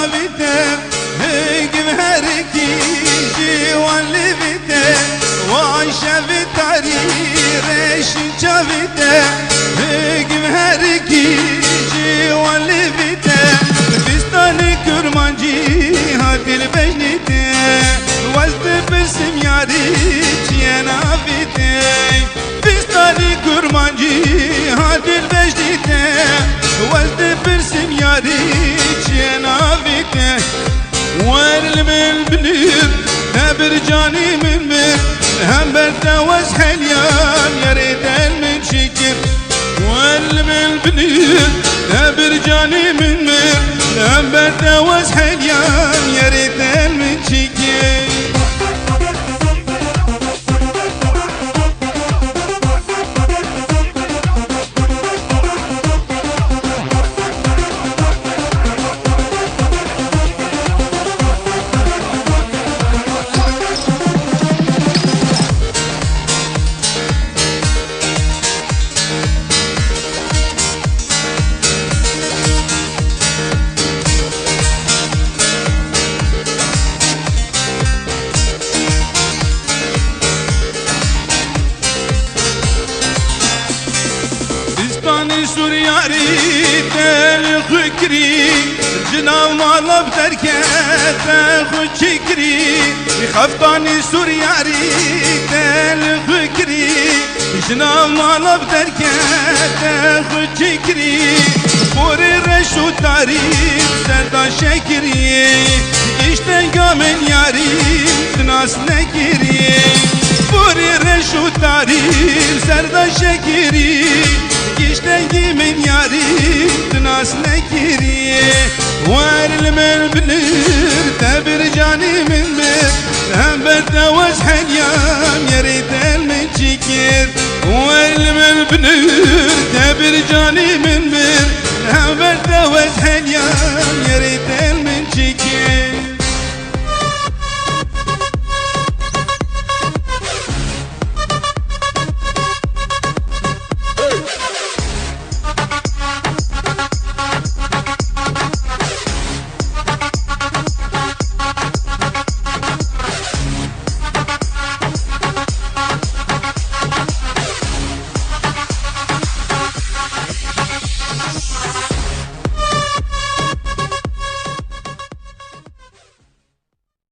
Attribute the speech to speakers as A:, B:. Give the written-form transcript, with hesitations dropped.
A: çavite hegim her iki civan levite vay şevitari reşin çavite hegim her iki civan levite bistani kurmancı hadil bejnite vazde besim yari çiyena vite bistani kurmancı hadil bejnite vazde besim yari çiyena vite والمل بنير نبر جاني من مر هم برتوز حليان يا ريت من شكر والمل بنير نبر جاني من مر هم برتوز حليان يا ريت من شكر سورياري تل خكري جنال مالب دركت خود شكري خفتاني سورياري تل خكري جنال مالب دركت خود شكري بوري رشو تاريخ سردا شكري اشتنقا من ياري ناس نكري بوري رشو تاريخ سردا شكري İştengi min yari nas nekiri var المل بنر تبر جاني من